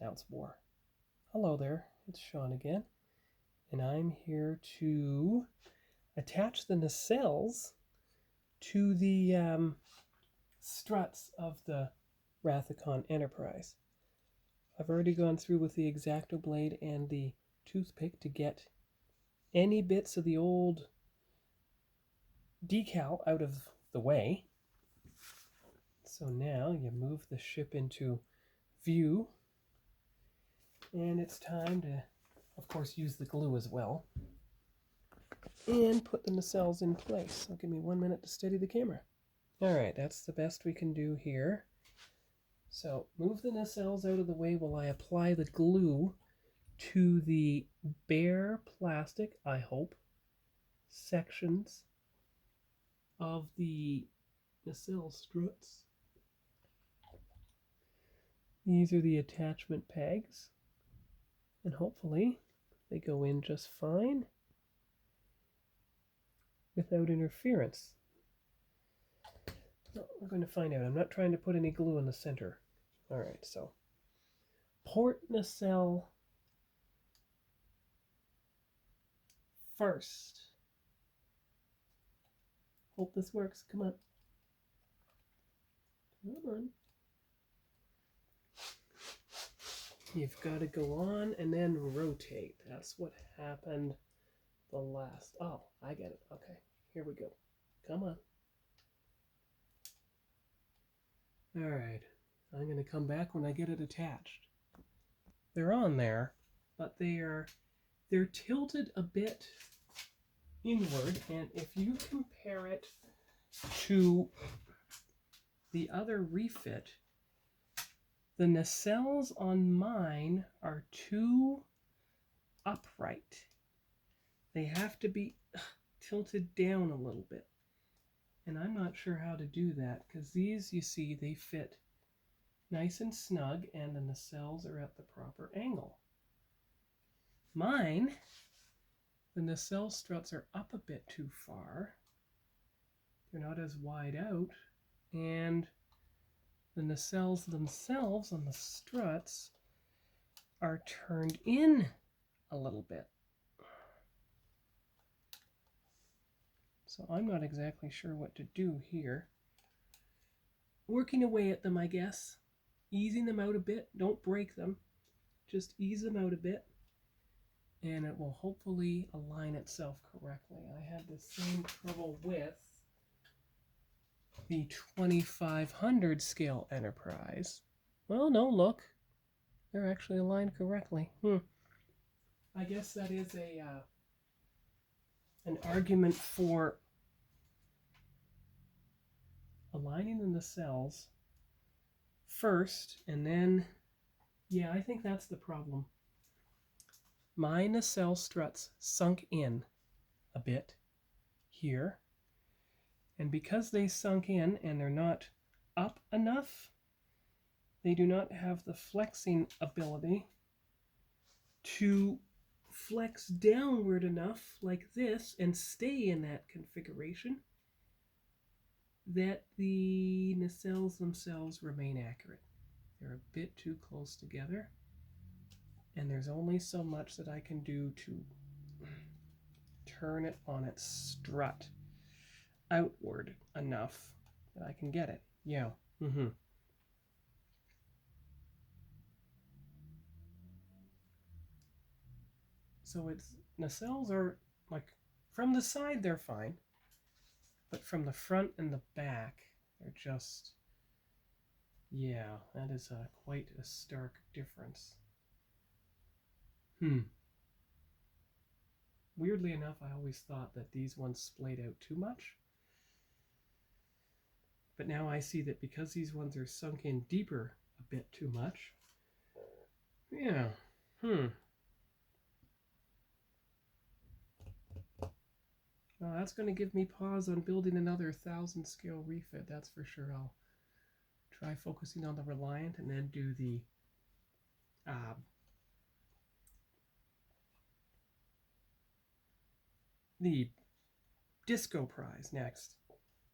Now it's more. Hello there, it's Sean again, and I'm here to attach the nacelles to the struts of the Refit Enterprise. I've already gone through with the X-Acto blade and the toothpick to get any bits of the old decal out of the way. So now you move the ship into view, and it's time to, of course, use the glue as well and put the nacelles in place. So give me 1 minute to steady the camera. Alright, that's the best we can do here. So move the nacelles out of the way while I apply the glue to the bare plastic, I hope, sections of the nacelle struts. These are the attachment pegs, and hopefully they go in just fine without interference. Well, we're going to find out. I'm not trying to put any glue in the center. Alright, so port nacelle first. Hope this works. Come on. Come on. You've got to go on and then rotate. That's what happened the last. Oh, I get it. Okay, here we go. Come on. All right, I'm going to come back when I get it attached. They're on there, but they're tilted a bit inward, and if you compare it to the other refit, the nacelles on mine are too upright. They have to be tilted down a little bit. And I'm not sure how to do that, because these, you see, they fit nice and snug, and the nacelles are at the proper angle. Mine, the nacelle struts are up a bit too far. They're not as wide out, and the nacelles themselves on the struts are turned in a little bit. So I'm not exactly sure what to do here. Working away at them, I guess. Easing them out a bit. Don't break them. Just ease them out a bit, and it will hopefully align itself correctly. I had the same trouble with the 2500 scale Enterprise. Well, no, look. They're actually aligned correctly. I guess that is an argument for aligning the nacelles first, and then, yeah, I think that's the problem. My nacelle struts sunk in a bit here, and because they sunk in and they're not up enough, they do not have the flexing ability to flex downward enough like this and stay in that configuration that the nacelles themselves remain accurate. They're a bit too close together, and there's only so much that I can do to turn it on its strut outward enough that I can get it. Yeah. So its nacelles are, like, from the side they're fine, but from the front and the back they're just, yeah, that is quite a stark difference. Weirdly enough, I always thought that these ones splayed out too much. But now I see that because these ones are sunk in deeper a bit too much. Yeah. Well, that's going to give me pause on building another 1000 scale refit, that's for sure. I'll try focusing on the Reliant and then do the Disco Prize next.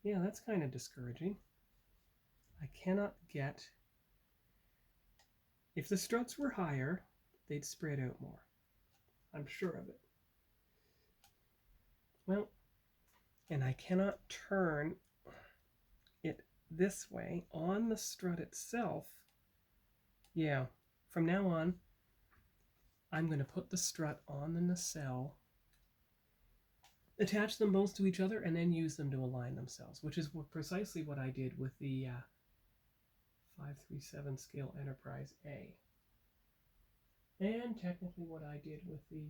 Yeah, that's kind of discouraging. I cannot get If the struts were higher, they'd spread out more. I'm sure of it. Well, and I cannot turn it this way on the strut itself. Yeah, from now on, I'm going to put the strut on the nacelle, attach them both to each other, and then use them to align themselves, which is precisely what I did with the 537 scale Enterprise A. And technically what I did with the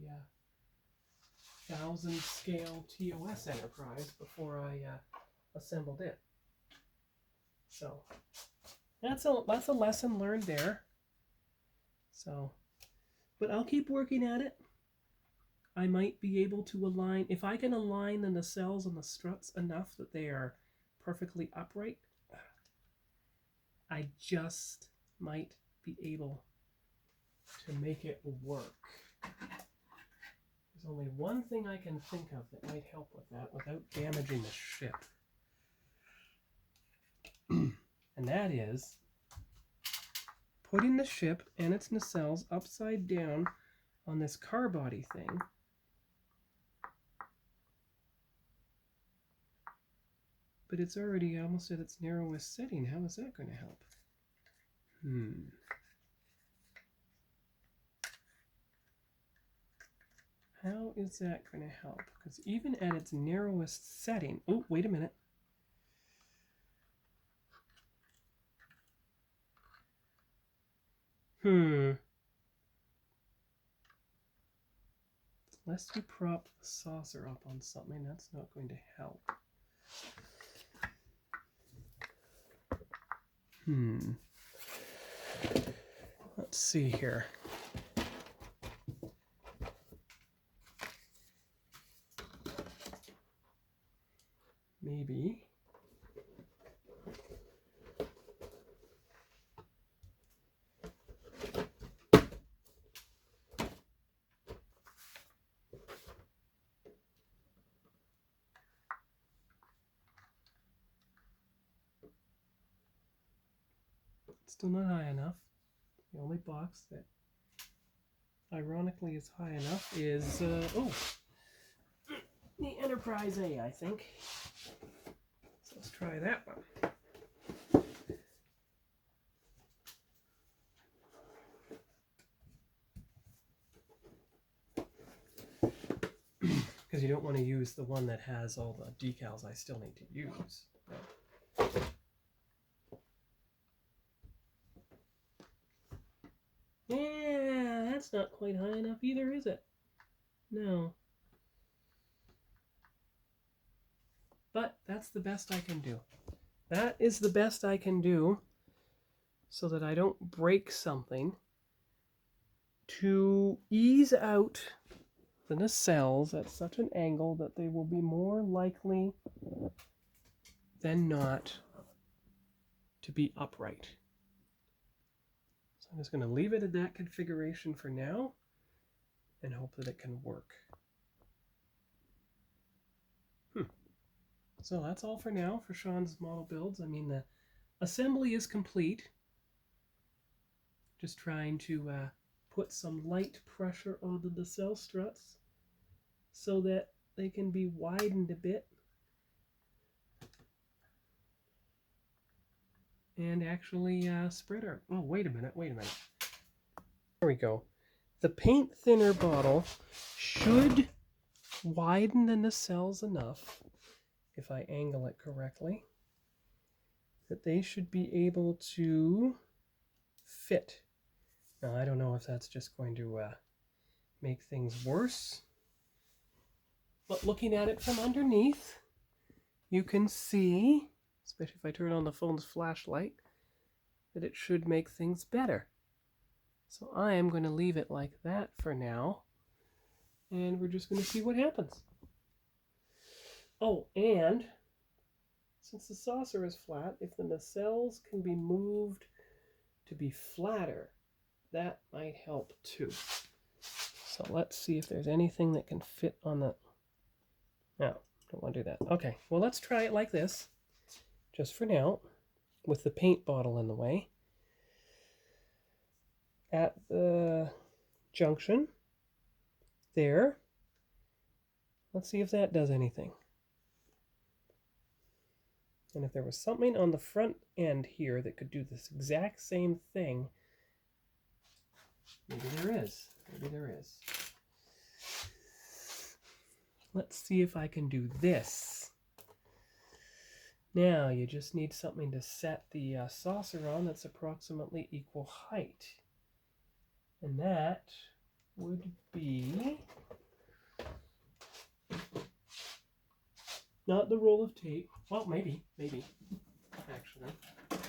1000 scale TOS Enterprise before I assembled it. So that's a lesson learned there. So, but I'll keep working at it. I might be able to align, if I can align the nacelles and the struts enough that they are perfectly upright, I just might be able to make it work. There's only one thing I can think of that might help with that without damaging the ship. And that is putting the ship and its nacelles upside down on this car body thing. But it's already almost at its narrowest setting. How is that going to help? How is that going to help? Because even at its narrowest setting... Oh, wait a minute. Unless you prop the saucer up on something, that's not going to help. Let's see here. Maybe. Still not high enough. The only box that ironically is high enough is, the Enterprise A, I think. So let's try that one. Because you don't want to use the one that has all the decals I still need to use. Yeah, that's not quite high enough either, is it? No. But that's the best I can do. That is the best I can do so that I don't break something to ease out the nacelles at such an angle that they will be more likely than not to be upright. So I'm just going to leave it at that configuration for now and hope that it can work. So that's all for now for Sean's model builds. I mean, the assembly is complete. Just trying to put some light pressure on the nacelle struts so that they can be widened a bit and actually spread out. Oh, wait a minute. There we go. The paint thinner bottle should widen the nacelles enough, if I angle it correctly, that they should be able to fit. Now, I don't know if that's just going to make things worse, but looking at it from underneath, you can see, especially if I turn on the phone's flashlight, that it should make things better. So I am going to leave it like that for now, and we're just going to see what happens. Oh, and since the saucer is flat, if the nacelles can be moved to be flatter, that might help too. So let's see if there's anything that can fit on the... No, don't want to do that. Okay, well, let's try it like this, just for now, with the paint bottle in the way. at the junction there. Let's see if that does anything. And if there was something on the front end here that could do this exact same thing, maybe there is. Maybe there is. Let's see if I can do this. Now you just need something to set the saucer on that's approximately equal height. And that would be not the roll of tape. Well, maybe, actually. It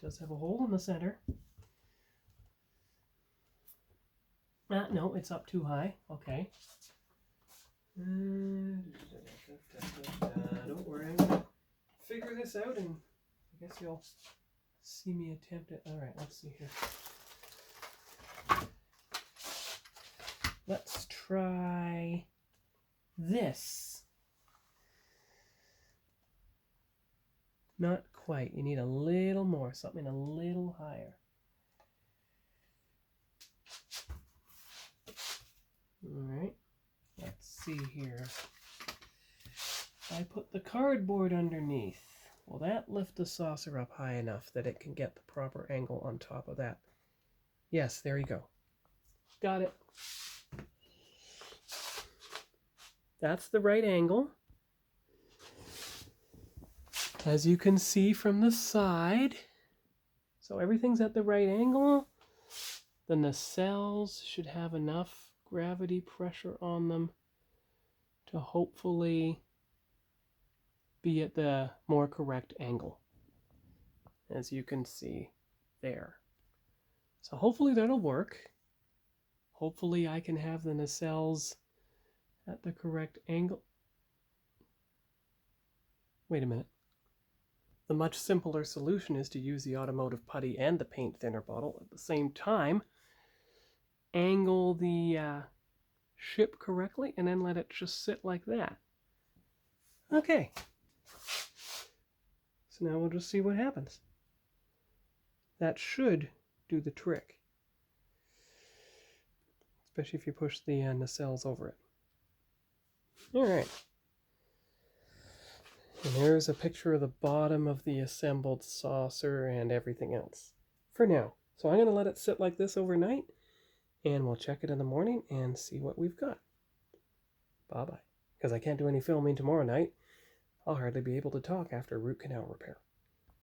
does have a hole in the center. No, it's up too high. Okay. Don't worry, I'm gonna figure this out, and I guess you'll see me attempt it. All right, let's see here. Let's try this. Not quite. You need a little more, something a little higher. All right, let's see here. I put the cardboard underneath. Will that lift the saucer up high enough that it can get the proper angle on top of that? Yes, there you go. Got it. That's the right angle. As you can see from the side. So everything's at the right angle. The nacelles should have enough gravity pressure on them to hopefully be at the more correct angle, as you can see there. So hopefully that'll work. Hopefully I can have the nacelles at the correct angle. Wait a minute. The much simpler solution is to use the automotive putty and the paint thinner bottle at the same time. Angle the ship correctly and then let it just sit like that. Okay. So now we'll just see what happens. That should do the trick. Especially if you push the nacelles over it. Alright. And there's a picture of the bottom of the assembled saucer and everything else. For now. So I'm going to let it sit like this overnight. And we'll check it in the morning and see what we've got. Bye-bye. Because I can't do any filming tomorrow night. I'll hardly be able to talk after root canal repair.